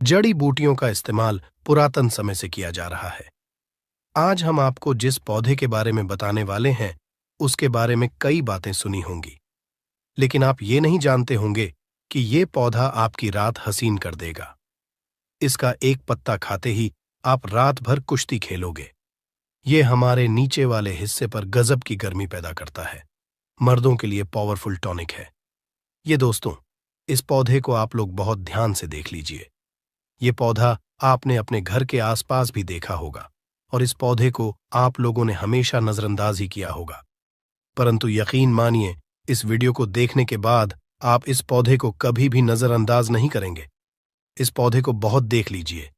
जड़ी बूटियों का इस्तेमाल पुरातन समय से किया जा रहा है। आज हम आपको जिस पौधे के बारे में बताने वाले हैं, उसके बारे में कई बातें सुनी होंगी, लेकिन आप ये नहीं जानते होंगे कि ये पौधा आपकी रात हसीन कर देगा। इसका एक पत्ता खाते ही आप रात भर कुश्ती खेलोगे। ये हमारे नीचे वाले हिस्से पर गजब की गर्मी पैदा करता है। मर्दों के लिए पावरफुल टॉनिक है। ये दोस्तों, इस पौधे को आप लोग बहुत ध्यान से देख लीजिए। ये पौधा आपने अपने घर के आसपास भी देखा होगा और इस पौधे को आप लोगों ने हमेशा नजरअंदाज ही किया होगा। परंतु यकीन मानिए, इस वीडियो को देखने के बाद आप इस पौधे को कभी भी नजरअंदाज नहीं करेंगे। इस पौधे को बहुत देख लीजिए,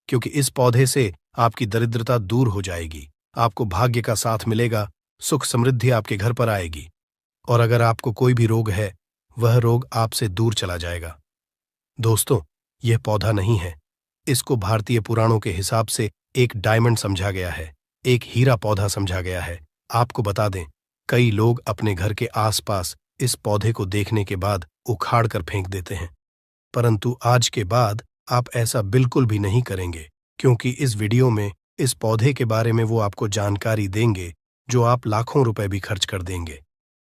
क्योंकि इस पौधे से आपकी दरिद्रता दूर हो जाएगी, आपको भाग्य का साथ मिलेगा, सुख समृद्धि आपके घर पर आएगी, और अगर आपको कोई भी रोग है, वह रोग आपसे दूर चला जाएगा। दोस्तों, यह पौधा नहीं है। इसको भारतीय पुराणों के हिसाब से एक डायमंड समझा गया है, एक हीरा पौधा समझा गया है। आपको बता दें, कई लोग अपने घर के आसपास इस पौधे को देखने के बाद उखाड़ कर फेंक देते हैं, परंतु आज के बाद आप ऐसा बिल्कुल भी नहीं करेंगे, क्योंकि इस वीडियो में इस पौधे के बारे में वो आपको जानकारी देंगे जो आप लाखों रुपए भी खर्च कर देंगे,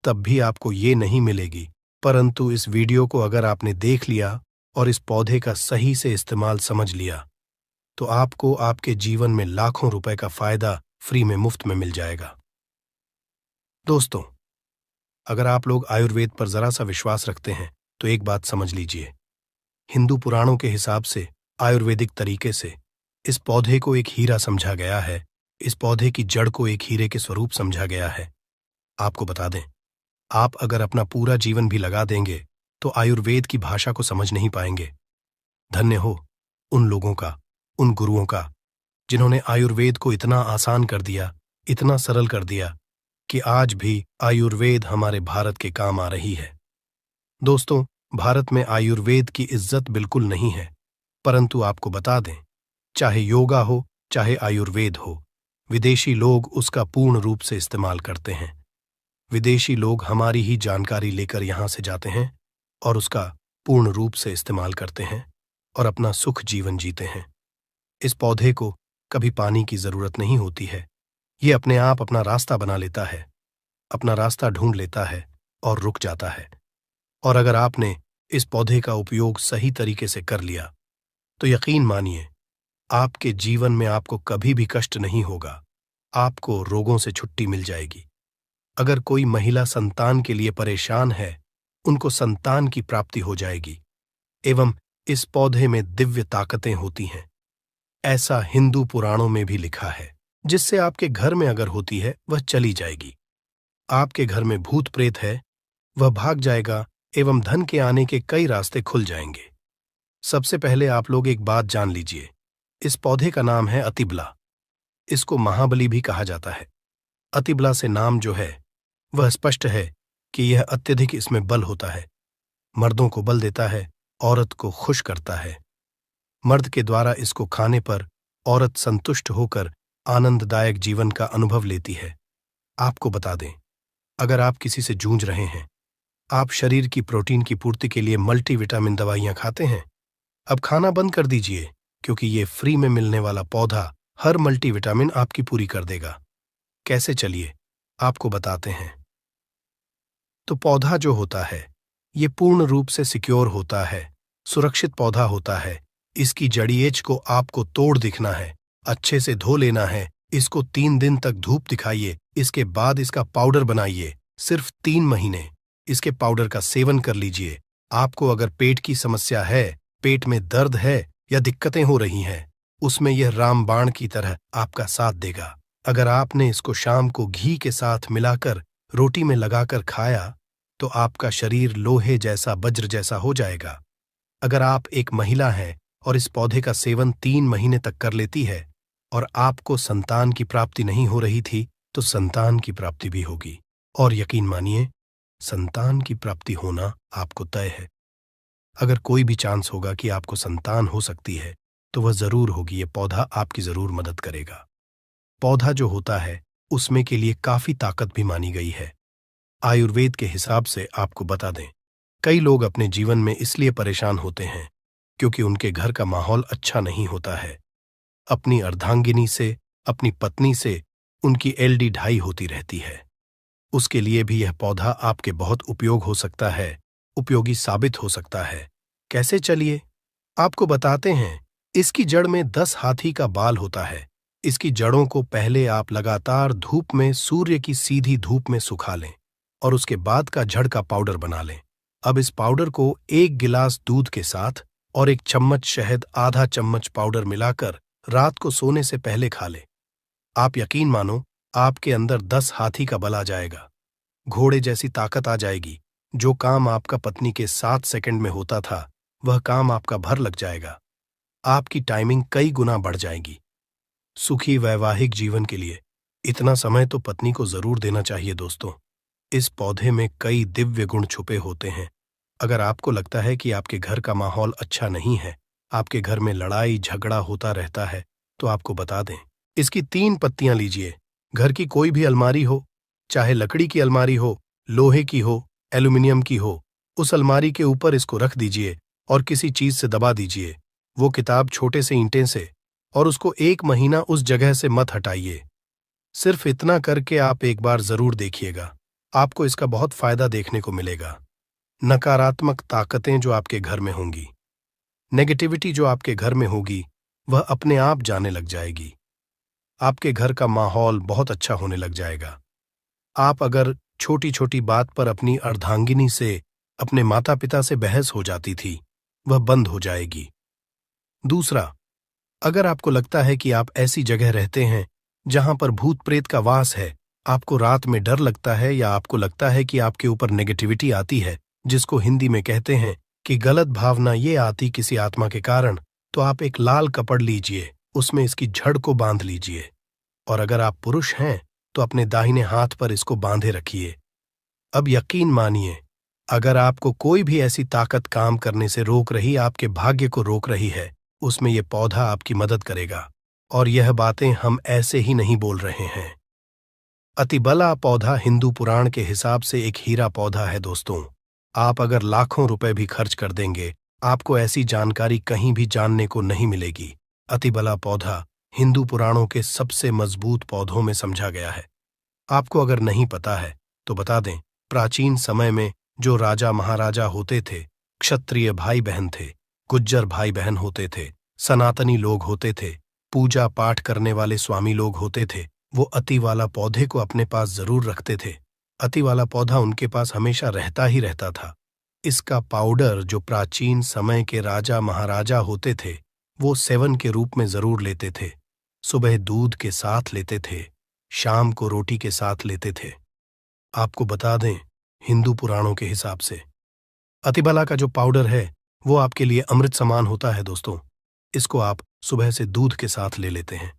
तब भी आपको ये नहीं मिलेगी। परंतु इस वीडियो को अगर आपने देख लिया और इस पौधे का सही से इस्तेमाल समझ लिया, तो आपको आपके जीवन में लाखों रुपए का फायदा फ्री में, मुफ्त में मिल जाएगा। दोस्तों, अगर आप लोग आयुर्वेद पर जरा सा विश्वास रखते हैं तो एक बात समझ लीजिए, हिंदू पुराणों के हिसाब से आयुर्वेदिक तरीके से इस पौधे को एक हीरा समझा गया है। इस पौधे की जड़ को एक हीरे के स्वरूप समझा गया है। आपको बता दें, आप अगर अपना पूरा जीवन भी लगा देंगे तो आयुर्वेद की भाषा को समझ नहीं पाएंगे। धन्य हो उन लोगों का, उन गुरुओं का, जिन्होंने आयुर्वेद को इतना आसान कर दिया, इतना सरल कर दिया कि आज भी आयुर्वेद हमारे भारत के काम आ रही है। दोस्तों, भारत में आयुर्वेद की इज्जत बिल्कुल नहीं है, परंतु आपको बता दें, चाहे योगा हो, चाहे आयुर्वेद हो, विदेशी लोग उसका पूर्ण रूप से इस्तेमाल करते हैं। विदेशी लोग हमारी ही जानकारी लेकर यहाँ से जाते हैं और उसका पूर्ण रूप से इस्तेमाल करते हैं और अपना सुख जीवन जीते हैं। इस पौधे को कभी पानी की जरूरत नहीं होती है। ये अपने आप अपना रास्ता बना लेता है, अपना रास्ता ढूंढ लेता है और रुक जाता है। और अगर आपने इस पौधे का उपयोग सही तरीके से कर लिया, तो यकीन मानिए, आपके जीवन में आपको कभी भी कष्ट नहीं होगा। आपको रोगों से छुट्टी मिल जाएगी। अगर कोई महिला संतान के लिए परेशान है, उनको संतान की प्राप्ति हो जाएगी। एवं इस पौधे में दिव्य ताकतें होती हैं, ऐसा हिंदू पुराणों में भी लिखा है, जिससे आपके घर में अगर होती है वह चली जाएगी। आपके घर में भूत प्रेत है, वह भाग जाएगा एवं धन के आने के कई रास्ते खुल जाएंगे। सबसे पहले आप लोग एक बात जान लीजिए, इस पौधे का नाम है अतिबला। इसको महाबली भी कहा जाता है। अतिबला से नाम जो है वह स्पष्ट है कि यह अत्यधिक इसमें बल होता है। मर्दों को बल देता है, औरत को खुश करता है। मर्द के द्वारा इसको खाने पर औरत संतुष्ट होकर आनंददायक जीवन का अनुभव लेती है। आपको बता दें, अगर आप किसी से जूझ रहे हैं, आप शरीर की प्रोटीन की पूर्ति के लिए मल्टीविटामिन दवाइयां खाते हैं, अब खाना बंद कर दीजिए, क्योंकि ये फ्री में मिलने वाला पौधा हर मल्टीविटामिन आपकी पूरी कर देगा। कैसे, चलिए आपको बताते हैं। तो पौधा जो होता है, ये पूर्ण रूप से सिक्योर होता है, सुरक्षित पौधा होता है। इसकी जड़िएच को आपको तोड़ दिखना है, अच्छे से धो लेना है, इसको 3 दिन तक धूप दिखाइए, इसके बाद इसका पाउडर बनाइए। सिर्फ 3 महीने इसके पाउडर का सेवन कर लीजिए। आपको अगर पेट की समस्या है, पेट में दर्द है या दिक्कतें हो रही हैं, उसमें यह रामबाण की तरह आपका साथ देगा। अगर आपने इसको शाम को घी के साथ मिलाकर रोटी में लगाकर खाया, तो आपका शरीर लोहे जैसा, वज्र जैसा हो जाएगा। अगर आप एक महिला हैं और इस पौधे का सेवन 3 महीने तक कर लेती है और आपको संतान की प्राप्ति नहीं हो रही थी, तो संतान की प्राप्ति भी होगी। और यकीन मानिए, संतान की प्राप्ति होना आपको तय है। अगर कोई भी चांस होगा कि आपको संतान हो सकती है, तो वह जरूर होगी। ये पौधा आपकी जरूर मदद करेगा। पौधा जो होता है, उसमें के लिए काफी ताकत भी मानी गई है। आयुर्वेद के हिसाब से आपको बता दें, कई लोग अपने जीवन में इसलिए परेशान होते हैं क्योंकि उनके घर का माहौल अच्छा नहीं होता है। अपनी अर्धांगिनी से, अपनी पत्नी से उनकी एलडी ढाई होती रहती है। उसके लिए भी यह पौधा आपके बहुत उपयोग हो सकता है, उपयोगी साबित हो सकता है। कैसे, चलिए आपको बताते हैं। इसकी जड़ में 10 हाथी का बाल होता है। इसकी जड़ों को पहले आप लगातार धूप में, सूर्य की सीधी धूप में सुखा लें और उसके बाद का जड़ का पाउडर बना लें। अब इस पाउडर को 1 गिलास दूध के साथ और 1 चम्मच शहद, आधा चम्मच पाउडर मिलाकर रात को सोने से पहले खा लें। आप यकीन मानो, आपके अंदर 10 हाथी का बल आ जाएगा, घोड़े जैसी ताकत आ जाएगी। जो काम आपका पत्नी के 7 सेकंड में होता था, वह काम आपका भर लग जाएगा। आपकी टाइमिंग कई गुना बढ़ जाएगी। सुखी वैवाहिक जीवन के लिए इतना समय तो पत्नी को जरूर देना चाहिए दोस्तों। इस पौधे में कई दिव्य गुण छुपे होते हैं। अगर आपको लगता है कि आपके घर का माहौल अच्छा नहीं है, आपके घर में लड़ाई झगड़ा होता रहता है, तो आपको बता दें, इसकी 3 पत्तियां लीजिए। घर की कोई भी अलमारी हो, चाहे लकड़ी की अलमारी हो, लोहे की हो, एल्यूमिनियम की हो, उस अलमारी के ऊपर इसको रख दीजिए और किसी चीज से दबा दीजिए। वो किताब छोटे से ईंटें से, और उसको 1 महीना उस जगह से मत हटाइए। सिर्फ इतना करके आप एक बार जरूर देखिएगा, आपको इसका बहुत फायदा देखने को मिलेगा। नकारात्मक ताकतें जो आपके घर में होंगी, नेगेटिविटी जो आपके घर में होगी, वह अपने आप जाने लग जाएगी। आपके घर का माहौल बहुत अच्छा होने लग जाएगा। आप अगर छोटी छोटी बात पर अपनी अर्धांगिनी से, अपने माता पिता से बहस हो जाती थी, वह बंद हो जाएगी। दूसरा, अगर आपको लगता है कि आप ऐसी जगह रहते हैं जहां पर भूत प्रेत का वास है, आपको रात में डर लगता है, या आपको लगता है कि आपके ऊपर नेगेटिविटी आती है, जिसको हिंदी में कहते हैं कि गलत भावना ये आती किसी आत्मा के कारण, तो आप एक लाल कपड़ लीजिए, उसमें इसकी जड़ को बांध लीजिए। और अगर आप पुरुष हैं तो अपने दाहिने हाथ पर इसको बांधे रखिए। अब यकीन मानिए, अगर आपको कोई भी ऐसी ताकत काम करने से रोक रही, आपके भाग्य को रोक रही है, उसमें यह पौधा आपकी मदद करेगा। और यह बातें हम ऐसे ही नहीं बोल रहे हैं। अतिबला पौधा हिंदू पुराण के हिसाब से एक हीरा पौधा है दोस्तों। आप अगर लाखों रुपए भी खर्च कर देंगे, आपको ऐसी जानकारी कहीं भी जानने को नहीं मिलेगी। अतिबला पौधा हिंदू पुराणों के सबसे मजबूत पौधों में समझा गया है। आपको अगर नहीं पता है तो बता दें, प्राचीन समय में जो राजा महाराजा होते थे, क्षत्रिय भाई बहन थे, गुज्जर भाई बहन होते थे, सनातनी लोग होते थे, पूजा पाठ करने वाले स्वामी लोग होते थे, वो अति वाला पौधे को अपने पास जरूर रखते थे। अति वाला पौधा उनके पास हमेशा रहता ही रहता था। इसका पाउडर जो प्राचीन समय के राजा महाराजा होते थे, वो सेवन के रूप में जरूर लेते थे। सुबह दूध के साथ लेते थे, शाम को रोटी के साथ लेते थे। आपको बता दें, हिंदू पुराणों के हिसाब से अतिबला का जो पाउडर है, वो आपके लिए अमृत समान होता है दोस्तों। इसको आप सुबह से दूध के साथ ले लेते हैं,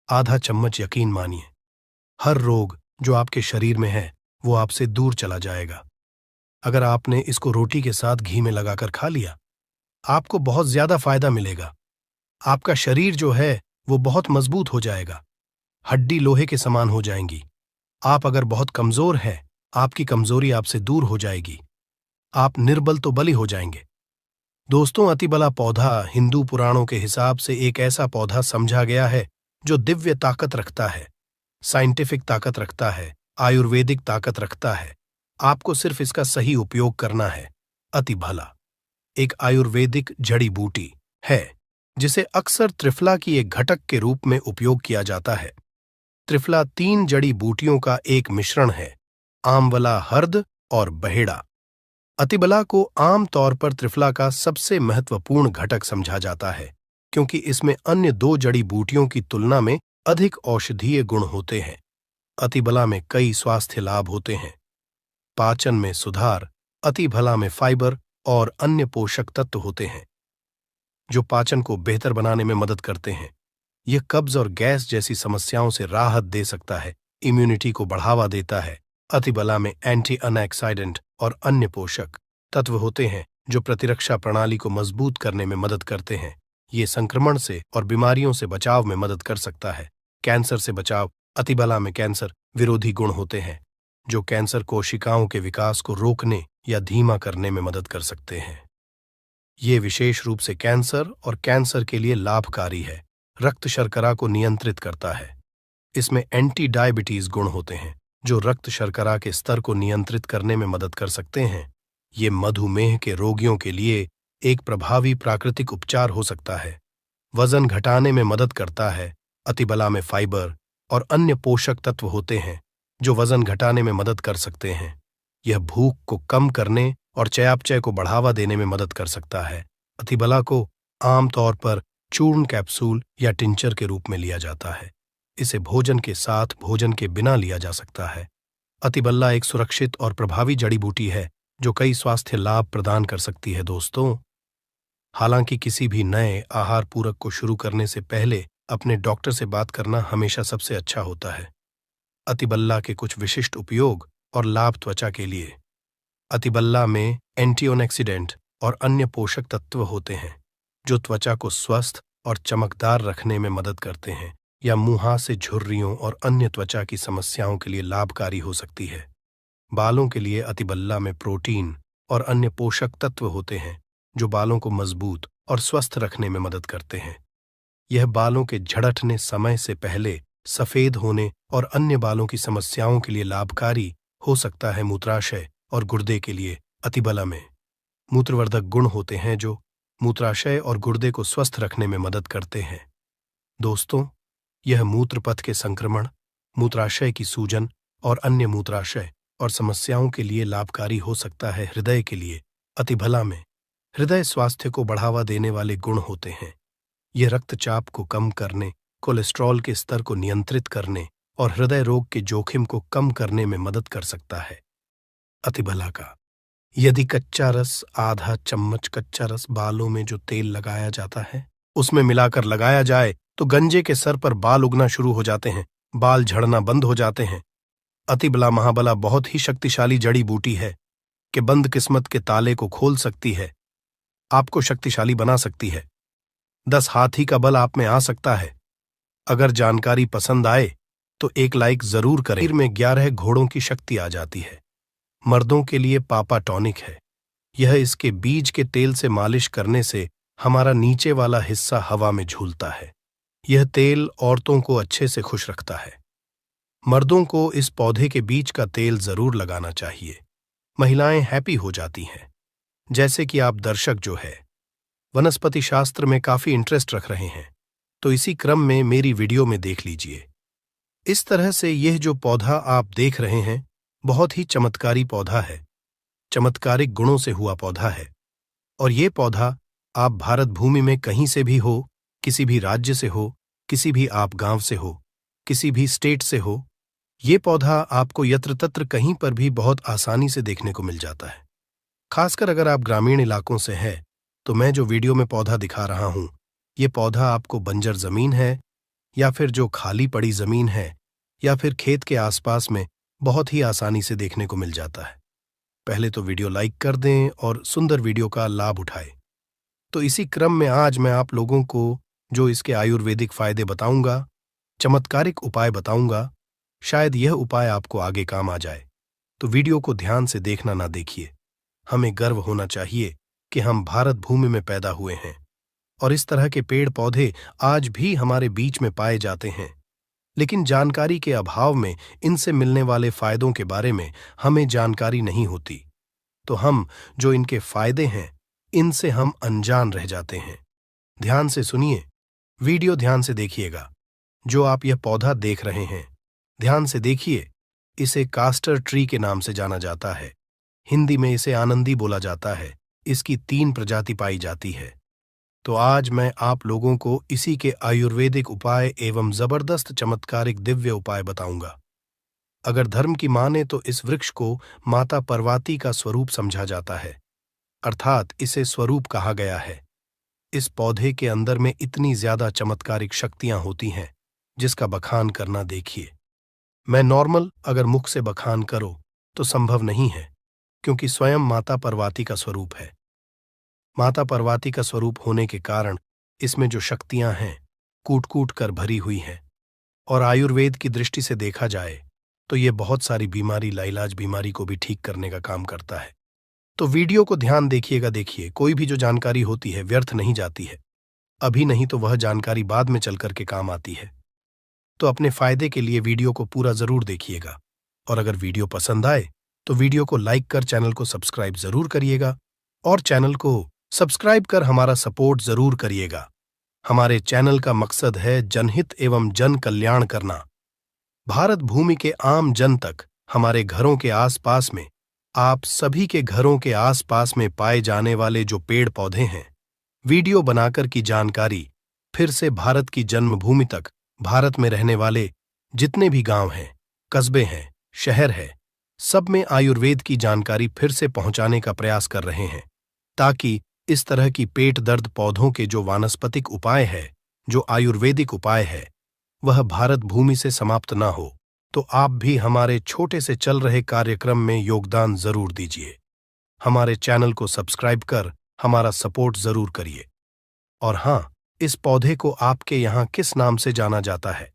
आधा चम्मच। यकीन मानिए, हर रोग जो आपके शरीर में है वो आपसे दूर चला जाएगा। अगर आपने इसको रोटी के साथ घी में लगाकर खा लिया, आपको बहुत ज्यादा फायदा मिलेगा। आपका शरीर जो है वो बहुत मजबूत हो जाएगा, हड्डी लोहे के समान हो जाएंगी। आप अगर बहुत कमजोर हैं, आपकी कमजोरी आपसे दूर हो जाएगी। आप निर्बल तो बली हो जाएंगे। दोस्तों, अतिबला पौधा हिंदू पुराणों के हिसाब से एक ऐसा पौधा समझा गया है जो दिव्य ताकत रखता है, साइंटिफिक ताकत रखता है, आयुर्वेदिक ताकत रखता है। आपको सिर्फ इसका सही उपयोग करना है। अतिबला एक आयुर्वेदिक जड़ी बूटी है जिसे अक्सर त्रिफला की एक घटक के रूप में उपयोग किया जाता है। त्रिफला 3 जड़ी बूटियों का एक मिश्रण है, आमवला, हर्द और बहेड़ा। अतिबला को आम तौर पर त्रिफला का सबसे महत्वपूर्ण घटक समझा जाता है, क्योंकि इसमें अन्य 2 जड़ी बूटियों की तुलना में अधिक औषधीय गुण होते हैं। अतिबला में कई स्वास्थ्य लाभ होते हैं। पाचन में सुधार, अतिबला में फाइबर और अन्य पोषक तत्व होते हैं जो पाचन को बेहतर बनाने में मदद करते हैं। यह कब्ज और गैस जैसी समस्याओं से राहत दे सकता है, इम्यूनिटी को बढ़ावा देता है। अतिबला में एंटी अनऑक्सीडेंट और अन्य पोषक तत्व होते हैं जो प्रतिरक्षा प्रणाली को मजबूत करने में मदद करते हैं। ये संक्रमण से और बीमारियों से बचाव में मदद कर सकता है। कैंसर से बचाव, अतिबला में कैंसर विरोधी गुण होते हैं जो कैंसर कोशिकाओं के विकास को रोकने या धीमा करने में मदद कर सकते हैं। ये विशेष रूप से कैंसर और कैंसर के लिए लाभकारी है। रक्त शर्करा को नियंत्रित करता है। इसमें एंटी डायबिटीज गुण होते हैं जो रक्त शर्करा के स्तर को नियंत्रित करने में मदद कर सकते हैं। ये मधुमेह के रोगियों के लिए एक प्रभावी प्राकृतिक उपचार हो सकता है। वजन घटाने में मदद करता है। अतिबला में फाइबर और अन्य पोषक तत्व होते हैं जो वजन घटाने में मदद कर सकते हैं। यह भूख को कम करने और चयापचय को बढ़ावा देने में मदद कर सकता है। अतिबला को आमतौर पर चूर्ण कैप्सूल या टिंचर के रूप में लिया जाता है। इसे भोजन के साथ भोजन के बिना लिया जा सकता है। अतिबल्ला एक सुरक्षित और प्रभावी जड़ी बूटी है जो कई स्वास्थ्य लाभ प्रदान कर सकती है। दोस्तों, हालांकि किसी भी नए आहार पूरक को शुरू करने से पहले अपने डॉक्टर से बात करना हमेशा सबसे अच्छा होता है। अतिबल्ला के कुछ विशिष्ट उपयोग और लाभ त्वचा के लिए। अतिबल्ला में एंटीऑक्सीडेंट और अन्य पोषक तत्व होते हैं जो त्वचा को स्वस्थ और चमकदार रखने में मदद करते हैं या मुंह से झुर्रियों और अन्य त्वचा की समस्याओं के लिए लाभकारी हो सकती है। बालों के लिए अतिबल्ला में प्रोटीन और अन्य पोषक तत्व होते हैं जो बालों को मजबूत और स्वस्थ रखने में मदद करते हैं। यह बालों के झड़ने समय से पहले सफेद होने और अन्य बालों की समस्याओं के लिए लाभकारी हो सकता है। मूत्राशय और गुर्दे के लिए अतिबला में मूत्रवर्धक गुण होते हैं जो मूत्राशय और गुर्दे को स्वस्थ रखने में मदद करते हैं। दोस्तों, यह मूत्रपथ के संक्रमण, मूत्राशय की सूजन और अन्य मूत्राशय और समस्याओं के लिए लाभकारी हो सकता है। हृदय के लिए अतिबला में हृदय स्वास्थ्य को बढ़ावा देने वाले गुण होते हैं। यह रक्तचाप को कम करने, कोलेस्ट्रॉल के स्तर को नियंत्रित करने और हृदय रोग के जोखिम को कम करने में मदद कर सकता है। अतिबला का यदि कच्चा रस, आधा चम्मच कच्चा रस बालों में जो तेल लगाया जाता है उसमें मिलाकर लगाया जाए तो गंजे के सर पर बाल उगना शुरू हो जाते हैं, बाल झड़ना बंद हो जाते हैं। अतिबला महाबला बहुत ही शक्तिशाली जड़ी बूटी है कि बंद किस्मत के ताले को खोल सकती है, आपको शक्तिशाली बना सकती है। 10 हाथी का बल आप में आ सकता है। अगर जानकारी पसंद आए तो एक लाइक जरूर करें। शरीर में 11 घोड़ों की शक्ति आ जाती है। मर्दों के लिए पापा टॉनिक है। यह इसके बीज के तेल से मालिश करने से हमारा नीचे वाला हिस्सा हवा में झूलता है। यह तेल औरतों को अच्छे से खुश रखता है। मर्दों को इस पौधे के बीज का तेल जरूर लगाना चाहिए। महिलाएं हैप्पी हो जाती हैं। जैसे कि आप दर्शक जो है वनस्पति शास्त्र में काफी इंटरेस्ट रख रहे हैं तो इसी क्रम में मेरी वीडियो में देख लीजिए। इस तरह से यह जो पौधा आप देख रहे हैं बहुत ही चमत्कारी पौधा है, चमत्कारिक गुणों से हुआ पौधा है। और ये पौधा आप भारत भूमि में कहीं से भी हो, किसी भी राज्य से हो, किसी भी आप गांव से हो, किसी भी स्टेट से हो, ये पौधा आपको यत्र तत्र कहीं पर भी बहुत आसानी से देखने को मिल जाता है। खासकर अगर आप ग्रामीण इलाकों से हैं तो मैं जो वीडियो में पौधा दिखा रहा हूं, ये पौधा आपको बंजर जमीन है या फिर जो खाली पड़ी जमीन है या फिर खेत के आसपास में बहुत ही आसानी से देखने को मिल जाता है। पहले तो वीडियो लाइक कर दें और सुंदर वीडियो का लाभ उठाएं। तो इसी क्रम में आज मैं आप लोगों को जो इसके आयुर्वेदिक फायदे बताऊंगा, चमत्कारिक उपाय बताऊंगा, शायद यह उपाय आपको आगे काम आ जाए। तो वीडियो को ध्यान से देखना ना देखिए। हमें गर्व होना चाहिए कि हम भारत भूमि में पैदा हुए हैं और इस तरह के पेड़ पौधे आज भी हमारे बीच में पाए जाते हैं। लेकिन जानकारी के अभाव में इनसे मिलने वाले फायदों के बारे में हमें जानकारी नहीं होती, तो हम जो इनके फायदे हैं इनसे हम अनजान रह जाते हैं। ध्यान से सुनिए, वीडियो ध्यान से देखिएगा। जो आप यह पौधा देख रहे हैं ध्यान से देखिए। इसे कास्टर ट्री के नाम से जाना जाता है। हिंदी में इसे आनंदी बोला जाता है। इसकी 3 प्रजाति पाई जाती है। तो आज मैं आप लोगों को इसी के आयुर्वेदिक उपाय एवं जबरदस्त चमत्कारिक दिव्य उपाय बताऊंगा। अगर धर्म की माने तो इस वृक्ष को माता पार्वती का स्वरूप समझा जाता है, अर्थात इसे स्वरूप कहा गया है। इस पौधे के अंदर में इतनी ज्यादा चमत्कारिक शक्तियां होती हैं जिसका बखान करना देखिए। मैं नॉर्मल अगर मुख से बखान करो तो संभव नहीं है, क्योंकि स्वयं माता पार्वती का स्वरूप है। माता पार्वती का स्वरूप होने के कारण इसमें जो शक्तियां हैं कूट कूट कर भरी हुई हैं। और आयुर्वेद की दृष्टि से देखा जाए तो ये बहुत सारी बीमारी, लाइलाज बीमारी को भी ठीक करने का काम करता है। तो वीडियो को ध्यान देखिएगा। देखिए, कोई भी जो जानकारी होती है व्यर्थ नहीं जाती है। अभी नहीं तो वह जानकारी बाद में चल कर के काम आती है। तो अपने फायदे के लिए वीडियो को पूरा जरूर देखिएगा। और अगर वीडियो पसंद आए तो वीडियो को लाइक कर चैनल को सब्सक्राइब जरूर करिएगा। और चैनल को सब्सक्राइब कर हमारा सपोर्ट जरूर करिएगा। हमारे चैनल का मकसद है जनहित एवं जन कल्याण करना। भारत भूमि के आम जन तक, हमारे घरों के आसपास में, आप सभी के घरों के आसपास में पाए जाने वाले जो पेड़ पौधे हैं, वीडियो बनाकर की जानकारी फिर से भारत की जन्मभूमि तक, भारत में रहने वाले जितने भी गांव हैं, कस्बे हैं, शहर है, सब में आयुर्वेद की जानकारी फिर से पहुंचाने का प्रयास कर रहे हैं, ताकि इस तरह की पेट दर्द पौधों के जो वानस्पतिक उपाय है, जो आयुर्वेदिक उपाय है, वह भारत भूमि से समाप्त ना हो। तो आप भी हमारे छोटे से चल रहे कार्यक्रम में योगदान जरूर दीजिए। हमारे चैनल को सब्सक्राइब कर हमारा सपोर्ट जरूर करिए। और हां, इस पौधे को आपके यहां किस नाम से जाना जाता है,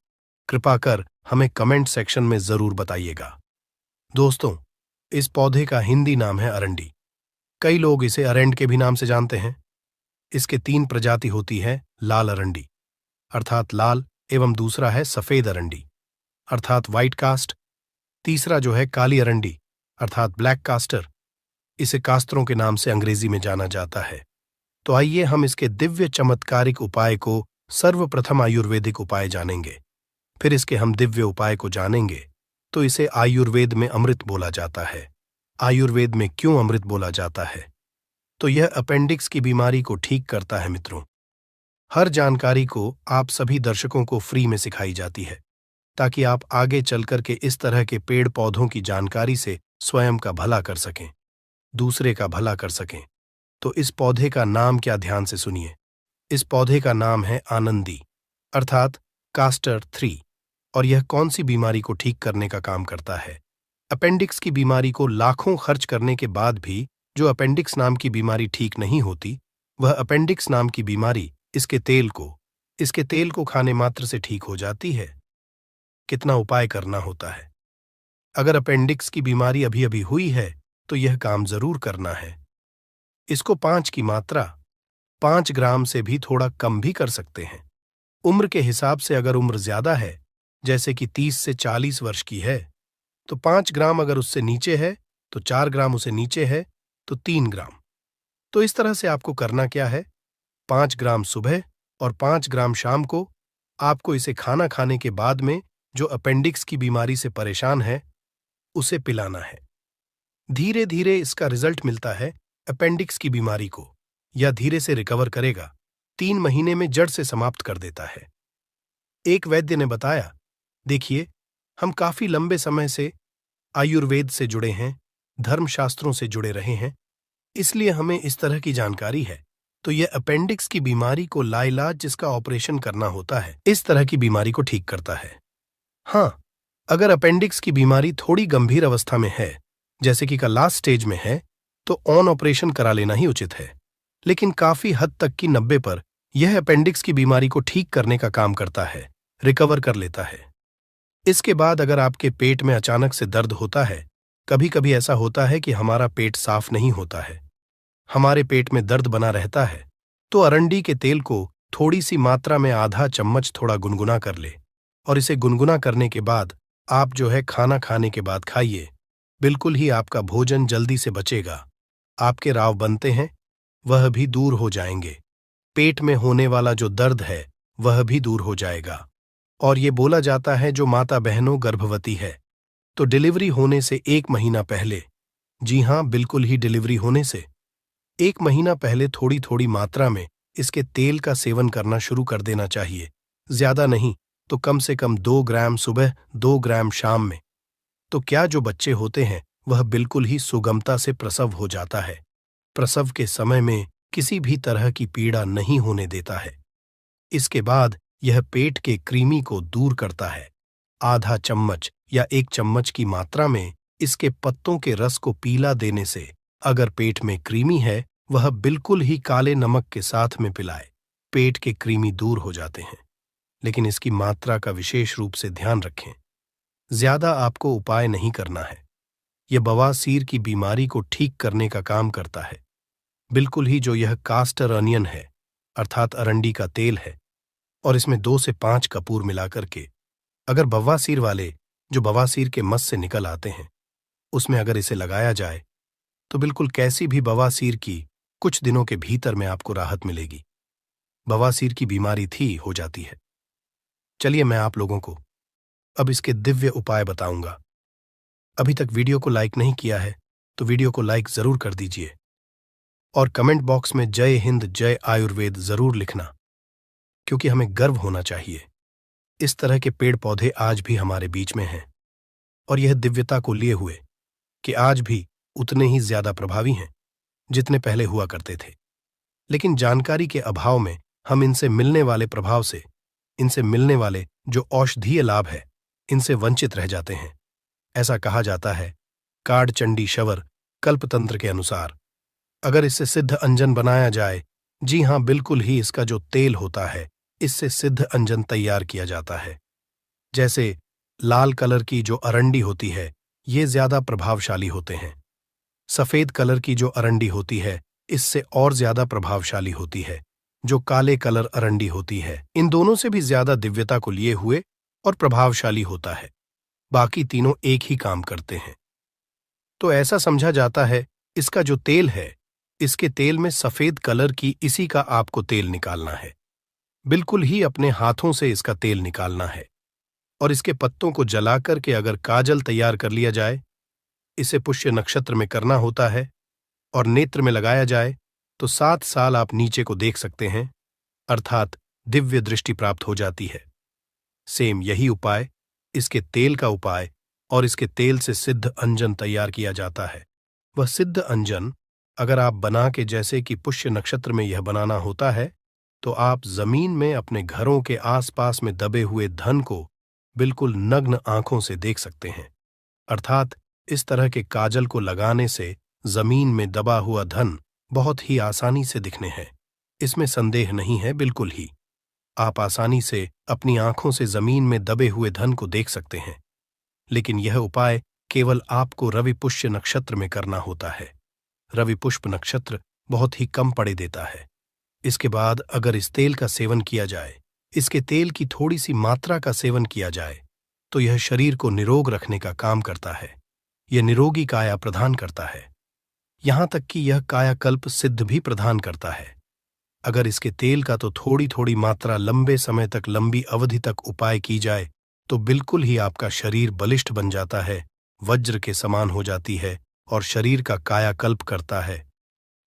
कृपा कर हमें कमेंट सेक्शन में जरूर बताइएगा। दोस्तों, इस पौधे का हिंदी नाम है अरंडी। कई लोग इसे अरेंड के भी नाम से जानते हैं। इसके 3 प्रजाति होती है। लाल अरंडी अर्थात लाल, एवं दूसरा है सफेद अरंडी अर्थात व्हाइट कास्ट, तीसरा जो है काली अरंडी अर्थात ब्लैक कास्टर। इसे कास्त्रों के नाम से अंग्रेजी में जाना जाता है। तो आइए हम इसके दिव्य चमत्कारिक उपाय को, सर्वप्रथम आयुर्वेदिक उपाय जानेंगे। फिर इसके हम दिव्य उपाय को जानेंगे। तो इसे आयुर्वेद में अमृत बोला जाता है। आयुर्वेद में क्यों अमृत बोला जाता है? तो यह अपेंडिक्स की बीमारी को ठीक करता है। मित्रों, हर जानकारी को आप सभी दर्शकों को फ्री में सिखाई जाती है, ताकि आप आगे चलकर के इस तरह के पेड़ पौधों की जानकारी से स्वयं का भला कर सकें, दूसरे का भला कर सकें। तो इस पौधे का नाम क्या, ध्यान से सुनिए। इस पौधे का नाम है आनंदी अर्थात कास्टर 3। और यह कौन सी बीमारी को ठीक करने का काम करता है? अपेंडिक्स की बीमारी को लाखों खर्च करने के बाद भी जो अपेंडिक्स नाम की बीमारी ठीक नहीं होती, वह अपेंडिक्स नाम की बीमारी इसके तेल को खाने मात्र से ठीक हो जाती है। कितना उपाय करना होता है। अगर अपेंडिक्स की बीमारी अभी अभी हुई है तो यह काम जरूर करना है। इसको 5 की मात्रा 5 ग्राम से भी थोड़ा कम भी कर सकते हैं। उम्र के हिसाब से अगर उम्र ज्यादा है, जैसे कि 30 से 40 वर्ष की है, तो 5 ग्राम, अगर उससे नीचे है तो 4 ग्राम, उसे नीचे है तो 3 ग्राम। तो इस तरह से आपको करना क्या है, 5 ग्राम सुबह और 5 ग्राम शाम को आपको इसे खाना खाने के बाद में जो अपेंडिक्स की बीमारी से परेशान है उसे पिलाना है। धीरे धीरे इसका रिजल्ट मिलता है अपेंडिक्स की बीमारी को, या धीरे से रिकवर करेगा, 3 महीने में जड़ से समाप्त कर देता है। एक वैद्य ने बताया, देखिए, हम काफी लंबे समय से आयुर्वेद से जुड़े हैं, धर्मशास्त्रों से जुड़े रहे हैं, इसलिए हमें इस तरह की जानकारी है। तो यह अपेंडिक्स की बीमारी को लाइलाज जिसका ऑपरेशन करना होता है, इस तरह की बीमारी को ठीक करता है। हां, अगर अपेंडिक्स की बीमारी थोड़ी गंभीर अवस्था में है, जैसे कि का लास्ट स्टेज में है, तो ऑन ऑपरेशन करा लेना ही उचित है। लेकिन काफी हद तक की 90 पर यह अपेंडिक्स की बीमारी को ठीक करने का काम करता है, रिकवर कर लेता है। इसके बाद अगर आपके पेट में अचानक से दर्द होता है, कभी कभी ऐसा होता है कि हमारा पेट साफ नहीं होता है, हमारे पेट में दर्द बना रहता है, तो अरंडी के तेल को थोड़ी सी मात्रा में आधा चम्मच थोड़ा गुनगुना कर ले, और इसे गुनगुना करने के बाद आप जो है खाना खाने के बाद खाइए। बिल्कुल ही आपका भोजन जल्दी से बचेगा, आपके राव बनते हैं वह भी दूर हो जाएंगे, पेट में होने वाला जो दर्द है वह भी दूर हो जाएगा। और ये बोला जाता है जो माता बहनों गर्भवती है तो डिलीवरी होने से 1 महीना पहले, जी हां, बिल्कुल ही डिलीवरी होने से 1 महीना पहले थोड़ी थोड़ी मात्रा में इसके तेल का सेवन करना शुरू कर देना चाहिए। ज्यादा नहीं तो कम से कम 2 ग्राम सुबह, 2 ग्राम शाम में। तो क्या जो बच्चे होते हैं वह बिल्कुल ही सुगमता से प्रसव हो जाता है। प्रसव के समय में किसी भी तरह की पीड़ा नहीं होने देता है। इसके बाद यह पेट के कृमि को दूर करता है। आधा चम्मच या 1 चम्मच की मात्रा में इसके पत्तों के रस को पीला देने से अगर पेट में कृमि है, वह बिल्कुल ही काले नमक के साथ में पिलाए, पेट के कृमि दूर हो जाते हैं। लेकिन इसकी मात्रा का विशेष रूप से ध्यान रखें। ज्यादा आपको उपाय नहीं करना है। यह बवासीर की बीमारी को ठीक करने का काम करता है, बिल्कुल ही जो यह कास्टर अनियन है, अर्थात अरंडी का तेल है, और इसमें 2 से 5 कपूर मिलाकर के अगर बवासीर वाले जो बवासीर के मस से निकल आते हैं उसमें अगर इसे लगाया जाए तो बिल्कुल कैसी भी बवासीर की कुछ दिनों के भीतर में आपको राहत मिलेगी। बवासीर की बीमारी थी हो जाती है। चलिए मैं आप लोगों को अब इसके दिव्य उपाय बताऊंगा। अभी तक वीडियो को लाइक नहीं किया है तो वीडियो को लाइक जरूर कर दीजिए और कमेंट बॉक्स में जय हिंद जय आयुर्वेद जरूर लिखना, क्योंकि हमें गर्व होना चाहिए इस तरह के पेड़ पौधे आज भी हमारे बीच में हैं और यह दिव्यता को लिए हुए कि आज भी उतने ही ज्यादा प्रभावी हैं जितने पहले हुआ करते थे। लेकिन जानकारी के अभाव में हम इनसे मिलने वाले प्रभाव से, इनसे मिलने वाले जो औषधीय लाभ है, इनसे वंचित रह जाते हैं। ऐसा कहा जाता है काढ़चंडी शवर कल्पतंत्र के अनुसार अगर इससे सिद्ध अंजन बनाया जाए, जी हां बिल्कुल ही इसका जो तेल होता है इससे सिद्ध अंजन तैयार किया जाता है। जैसे लाल कलर की जो अरंडी होती है ये ज्यादा प्रभावशाली होते हैं, सफेद कलर की जो अरंडी होती है इससे और ज्यादा प्रभावशाली होती है, जो काले कलर अरंडी होती है इन दोनों से भी ज्यादा दिव्यता को लिए हुए और प्रभावशाली होता है। बाकी तीनों एक ही काम करते हैं। तो ऐसा समझा जाता है इसका जो तेल है, इसके तेल में सफेद कलर की इसी का आपको तेल निकालना है, बिल्कुल ही अपने हाथों से इसका तेल निकालना है और इसके पत्तों को जलाकर के अगर काजल तैयार कर लिया जाए, इसे पुष्य नक्षत्र में करना होता है और नेत्र में लगाया जाए तो 7 साल आप नीचे को देख सकते हैं, अर्थात दिव्य दृष्टि प्राप्त हो जाती है। सेम यही उपाय, इसके तेल का उपाय और इसके तेल से सिद्ध अंजन तैयार किया जाता है। वह सिद्ध अंजन अगर आप बना के जैसे कि पुष्य नक्षत्र में यह बनाना होता है तो आप जमीन में अपने घरों के आसपास में दबे हुए धन को बिल्कुल नग्न आंखों से देख सकते हैं। अर्थात इस तरह के काजल को लगाने से जमीन में दबा हुआ धन बहुत ही आसानी से दिखने हैं, इसमें संदेह नहीं है। बिल्कुल ही आप आसानी से अपनी आंखों से जमीन में दबे हुए धन को देख सकते हैं। लेकिन यह उपाय केवल आपको रवि पुष्य नक्षत्र में करना होता है। रवि पुष्प नक्षत्र बहुत ही कम पड़े देता है। इसके बाद अगर इस तेल का सेवन किया जाए, इसके तेल की थोड़ी सी मात्रा का सेवन किया जाए तो यह शरीर को निरोग रखने का काम करता है। यह निरोगी काया प्रदान करता है, यहां तक कि यह कायाकल्प सिद्ध भी प्रदान करता है। अगर इसके तेल का तो थोड़ी थोड़ी मात्रा लंबे समय तक, लंबी अवधि तक उपाय की जाए तो बिल्कुल ही आपका शरीर बलिष्ठ बन जाता है, वज्र के समान हो जाती है और शरीर का कायाकल्प करता है।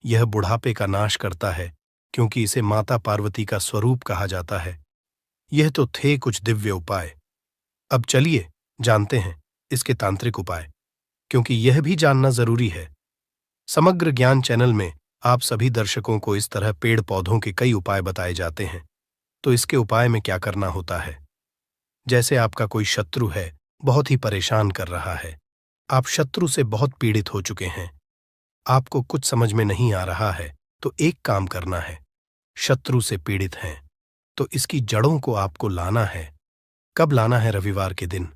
यह बुढ़ापे का नाश करता है, क्योंकि इसे माता पार्वती का स्वरूप कहा जाता है। यह तो थे कुछ दिव्य उपाय। अब चलिए जानते हैं इसके तांत्रिक उपाय, क्योंकि यह भी जानना जरूरी है। समग्र ज्ञान चैनल में आप सभी दर्शकों को इस तरह पेड़ पौधों के कई उपाय बताए जाते हैं। तो इसके उपाय में क्या करना होता है? जैसे आपका कोई शत्रु है, बहुत ही परेशान कर रहा है, आप शत्रु से बहुत पीड़ित हो चुके हैं, आपको कुछ समझ में नहीं आ रहा है, तो एक काम करना है। शत्रु से पीड़ित हैं तो इसकी जड़ों को आपको लाना है। कब लाना है? रविवार के दिन।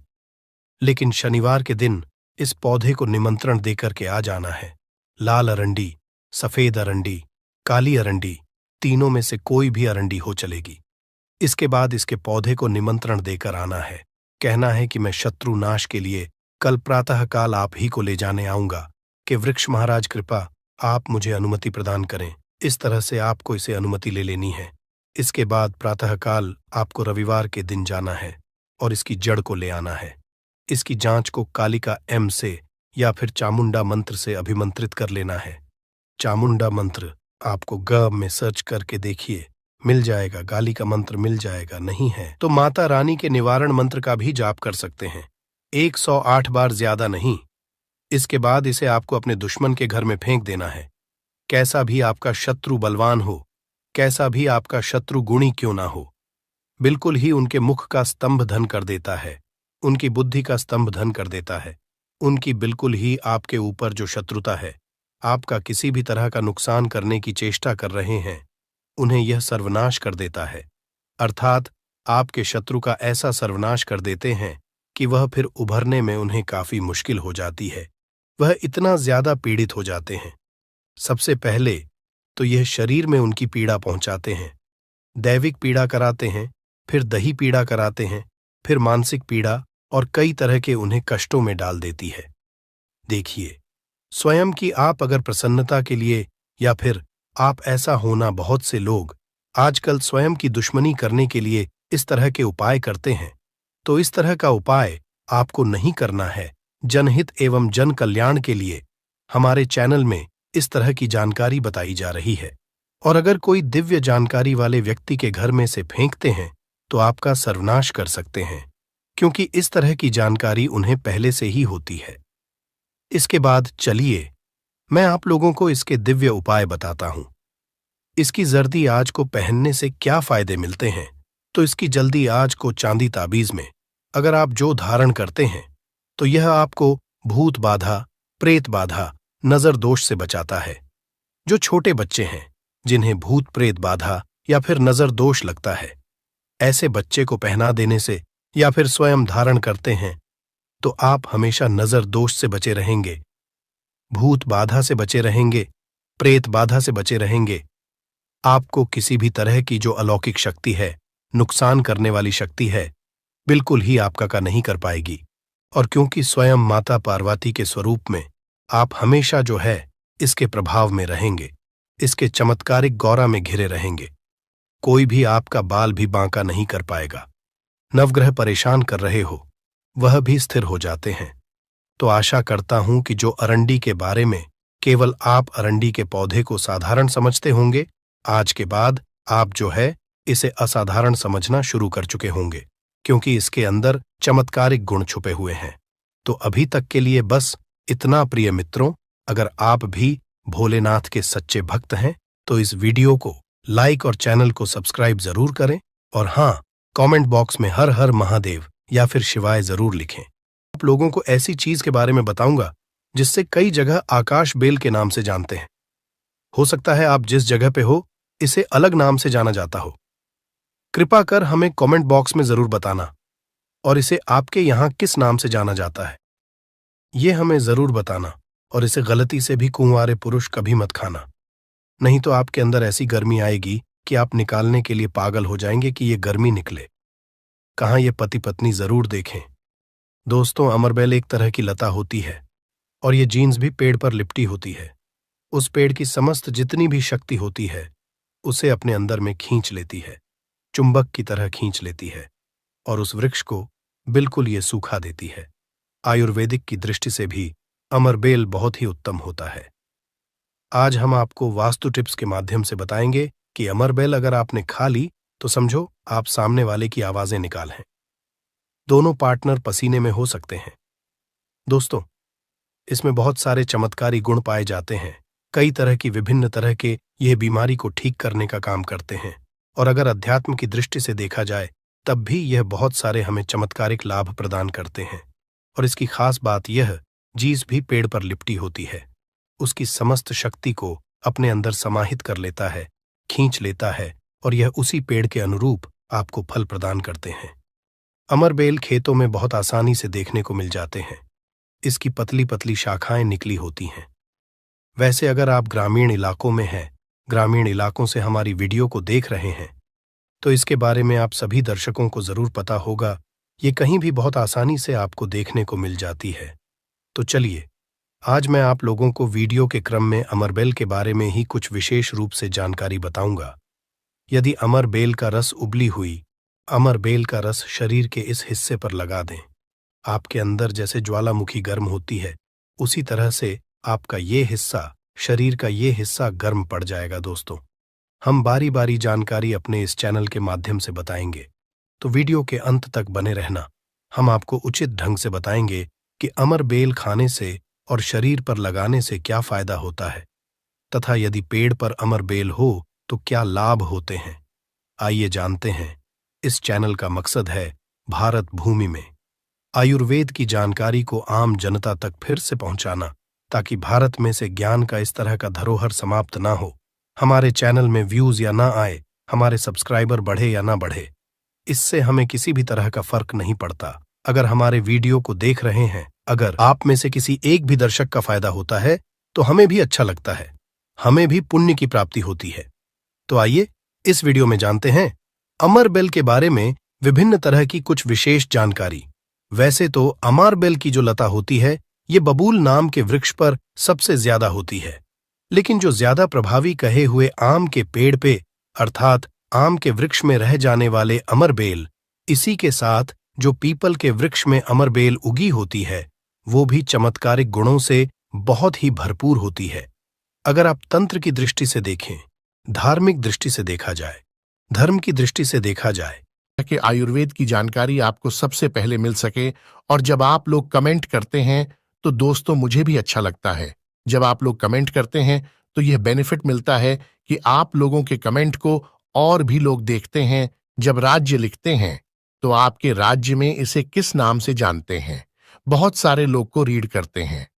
लेकिन शनिवार के दिन इस पौधे को निमंत्रण देकर के आ जाना है। लाल अरंडी, सफेद अरंडी, काली अरंडी, तीनों में से कोई भी अरंडी हो चलेगी। इसके बाद इसके पौधे को निमंत्रण देकर आना है। कहना है कि मैं शत्रु नाश के लिए कल प्रातःकाल आप ही को ले जाने आऊंगा, कि वृक्ष महाराज कृपा आप मुझे अनुमति प्रदान करें। इस तरह से आपको इसे अनुमति ले लेनी है। इसके बाद प्रातःकाल आपको रविवार के दिन जाना है और इसकी जड़ को ले आना है। इसकी जांच को कालिका एम से या फिर चामुंडा मंत्र से अभिमंत्रित कर लेना है। चामुंडा मंत्र आपको ग में सर्च करके देखिए, मिल जाएगा। गाली का मंत्र मिल जाएगा। नहीं है तो माता रानी के निवारण मंत्र का भी जाप कर सकते हैं, 108 बार, ज्यादा नहीं। इसके बाद इसे आपको अपने दुश्मन के घर में फेंक देना है। कैसा भी आपका शत्रु बलवान हो, कैसा भी आपका शत्रु गुणी क्यों ना हो, बिल्कुल ही उनके मुख का स्तंभ धन कर देता है, उनकी बुद्धि का स्तंभ धन कर देता है। उनकी बिल्कुल ही आपके ऊपर जो शत्रुता है, आपका किसी भी तरह का नुकसान करने की चेष्टा कर रहे हैं, उन्हें यह सर्वनाश कर देता है। अर्थात आपके शत्रु का ऐसा सर्वनाश कर देते हैं कि वह फिर उभरने में उन्हें काफी मुश्किल हो जाती है। वह इतना ज्यादा पीड़ित हो जाते हैं। सबसे पहले तो यह शरीर में उनकी पीड़ा पहुंचाते हैं, दैविक पीड़ा कराते हैं, फिर दही पीड़ा कराते हैं, फिर मानसिक पीड़ा और कई तरह के उन्हें कष्टों में डाल देती है। देखिए, स्वयं की आप अगर प्रसन्नता के लिए या फिर आप ऐसा होना, बहुत से लोग आजकल स्वयं की दुश्मनी करने के लिए इस तरह के उपाय करते हैं, तो इस तरह का उपाय आपको नहीं करना है। जनहित एवं जन कल्याण के लिए हमारे चैनल में इस तरह की जानकारी बताई जा रही है, और अगर कोई दिव्य जानकारी वाले व्यक्ति के घर में से फेंकते हैं तो आपका सर्वनाश कर सकते हैं, क्योंकि इस तरह की जानकारी उन्हें पहले से ही होती है। इसके बाद चलिए मैं आप लोगों को इसके दिव्य उपाय बताता हूं। इसकी जर्दी आज को पहनने से क्या फायदे मिलते हैं, तो इसकी जल्दी आज को चांदी ताबीज में अगर आप जो धारण करते हैं तो यह आपको भूत बाधा, प्रेत बाधा, नजर दोष से बचाता है। जो छोटे बच्चे हैं जिन्हें भूत प्रेत बाधा या फिर नजर दोष लगता है, ऐसे बच्चे को पहना देने से या फिर स्वयं धारण करते हैं तो आप हमेशा नजर दोष से बचे रहेंगे, भूत बाधा से बचे रहेंगे, प्रेत बाधा से बचे रहेंगे। आपको किसी भी तरह की जो अलौकिक शक्ति है, नुकसान करने वाली शक्ति है, बिल्कुल ही आपका का नहीं कर पाएगी। और क्योंकि स्वयं माता पार्वती के स्वरूप में आप हमेशा जो है इसके प्रभाव में रहेंगे, इसके चमत्कारिक गौरा में घिरे रहेंगे, कोई भी आपका बाल भी बांका नहीं कर पाएगा। नवग्रह परेशान कर रहे हो वह भी स्थिर हो जाते हैं। तो आशा करता हूं कि जो अरंडी के बारे में केवल आप अरंडी के पौधे को साधारण समझते होंगे, आज के बाद आप जो है इसे असाधारण समझना शुरू कर चुके होंगे, क्योंकि इसके अंदर चमत्कारिक गुण छुपे हुए हैं। तो अभी तक के लिए बस इतना प्रिय मित्रों, अगर आप भी भोलेनाथ के सच्चे भक्त हैं तो इस वीडियो को लाइक और चैनल को सब्सक्राइब जरूर करें, और हाँ, कमेंट बॉक्स में हर हर महादेव या फिर शिवाय जरूर लिखें। आप लोगों को ऐसी चीज के बारे में बताऊंगा जिससे कई जगह आकाश बेल के नाम से जानते हैं। हो सकता है आप जिस जगह पे हो इसे अलग नाम से जाना जाता हो। कृपा कर हमें कमेंट बॉक्स में जरूर बताना, और इसे आपके यहां किस नाम से जाना जाता है ये हमें जरूर बताना। और इसे गलती से भी कुंवारे पुरुष कभी मत खाना, नहीं तो आपके अंदर ऐसी गर्मी आएगी कि आप निकालने के लिए पागल हो जाएंगे कि ये गर्मी निकले। कहाँ ये पति पत्नी जरूर देखें। दोस्तों, अमरबेल एक तरह की लता होती है और ये जीन्स भी पेड़ पर लिपटी होती है। उस पेड़ की समस्त जितनी भी शक्ति होती है उसे अपने अंदर में खींच लेती है, चुंबक की तरह खींच लेती है, और उस वृक्ष को बिल्कुल ये सूखा देती है। आयुर्वेदिक की दृष्टि से भी अमरबेल बहुत ही उत्तम होता है। आज हम आपको वास्तु टिप्स के माध्यम से बताएंगे कि अमरबेल अगर आपने खा ली तो समझो आप सामने वाले की आवाजें निकाल हैं। दोनों पार्टनर पसीने में हो सकते हैं। दोस्तों, इसमें बहुत सारे चमत्कारी गुण पाए जाते हैं। कई तरह की विभिन्न तरह के यह बीमारी को ठीक करने का काम करते हैं, और अगर अध्यात्म की दृष्टि से देखा जाए तब भी यह बहुत सारे हमें चमत्कारिक लाभ प्रदान करते हैं। और इसकी खास बात यह, जीस भी पेड़ पर लिपटी होती है, उसकी समस्त शक्ति को अपने अंदर समाहित कर लेता है, खींच लेता है, और यह उसी पेड़ के अनुरूप आपको फल प्रदान करते हैं। अमरबेल खेतों में बहुत आसानी से देखने को मिल जाते हैं। इसकी पतली पतली शाखाएं निकली होती हैं। वैसे अगर आप ग्रामीण इलाकों में हैं, ग्रामीण इलाकों से हमारी वीडियो को देख रहे हैं, तो इसके बारे में आप सभी दर्शकों को जरूर पता होगा। ये कहीं भी बहुत आसानी से आपको देखने को मिल जाती है। तो चलिए, आज मैं आप लोगों को वीडियो के क्रम में अमरबेल के बारे में ही कुछ विशेष रूप से जानकारी बताऊंगा। यदि अमरबेल का रस उबली हुई अमरबेल का रस शरीर के इस हिस्से पर लगा दें, आपके अंदर जैसे ज्वालामुखी गर्म होती है, उसी तरह से आपका ये हिस्सा, शरीर का ये हिस्सा गर्म पड़ जाएगा। दोस्तों, हम बारी बारी जानकारी अपने इस चैनल के माध्यम से बताएंगे, तो वीडियो के अंत तक बने रहना। हम आपको उचित ढंग से बताएंगे कि अमरबेल खाने से और शरीर पर लगाने से क्या फायदा होता है, तथा यदि पेड़ पर अमरबेल हो तो क्या लाभ होते हैं। आइए जानते हैं। इस चैनल का मकसद है भारत भूमि में आयुर्वेद की जानकारी को आम जनता तक फिर से पहुंचाना, ताकि भारत में से ज्ञान का इस तरह का धरोहर समाप्त ना हो। हमारे चैनल में व्यूज या ना आए, हमारे सब्सक्राइबर बढ़े या ना बढ़े, इससे हमें किसी भी तरह का फर्क नहीं पड़ता। अगर हमारे वीडियो को देख रहे हैं अगर आप में से किसी एक भी दर्शक का फायदा होता है तो हमें भी अच्छा लगता है, हमें भी पुण्य की प्राप्ति होती है। तो आइए इस वीडियो में जानते हैं अमर बेल के बारे में विभिन्न तरह की कुछ विशेष जानकारी। वैसे तो अमर बेल की जो लता होती है ये बबूल नाम के वृक्ष पर सबसे ज्यादा होती है, लेकिन जो ज्यादा प्रभावी कहे हुए आम के पेड़ पे अर्थात आम के वृक्ष में रह जाने वाले अमर बेल, इसी के साथ जो पीपल के वृक्ष में अमर बेल उगी होती है वो भी चमत्कारिक गुणों से बहुत ही भरपूर होती है। अगर आप तंत्र की दृष्टि से देखें, धार्मिक दृष्टि से देखा जाए, धर्म की दृष्टि से देखा जाए कि आयुर्वेद की जानकारी आपको सबसे पहले मिल सके। और जब आप लोग कमेंट करते हैं तो दोस्तों मुझे भी अच्छा लगता है। जब आप लोग कमेंट करते हैं तो यह बेनिफिट मिलता है कि आप लोगों के कमेंट को और भी लोग देखते हैं। जब राज्य लिखते हैं तो आपके राज्य में इसे किस नाम से जानते हैं, बहुत सारे लोग को रीड करते हैं,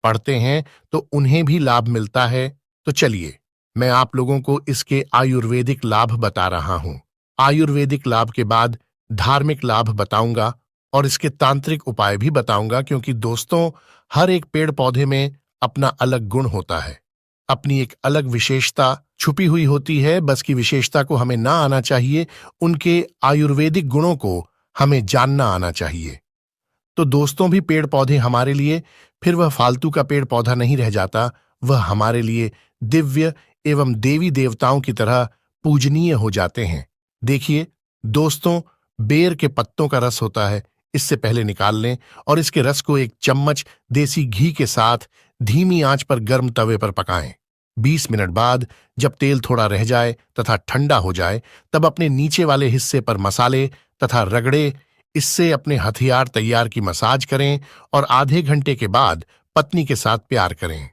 पढ़ते हैं तो उन्हें भी लाभ मिलता है। तो चलिए मैं आप लोगों को इसके आयुर्वेदिक लाभ बता रहा हूं। आयुर्वेदिक लाभ के बाद धार्मिक लाभ बताऊंगा और इसके तांत्रिक उपाय भी बताऊंगा, क्योंकि दोस्तों हर एक पेड़ पौधे में अपना अलग गुण होता है, अपनी एक अलग विशेषता छुपी हुई होती है। बस की विशेषता को हमें ना आना चाहिए, उनके आयुर्वेदिक गुणों को हमें जानना आना चाहिए। तो दोस्तों भी पेड़ पौधे हमारे लिए फिर वह फालतू का पेड़ पौधा नहीं रह जाता, वह हमारे लिए दिव्य एवं देवी देवताओं की तरह पूजनीय हो जाते हैं। देखिए दोस्तों, बेर के पत्तों का रस होता है, इससे पहले निकाल लें और इसके रस को एक चम्मच देसी घी के साथ धीमी आंच पर गर्म तवे पर पकाएं। 20 मिनट बाद जब तेल थोड़ा रह जाए तथा ठंडा हो जाए तब अपने नीचे वाले हिस्से पर मसाले तथा रगड़े, इससे अपने हथियार तैयार की मसाज करें और आधे घंटे के बाद पत्नी के साथ प्यार करें।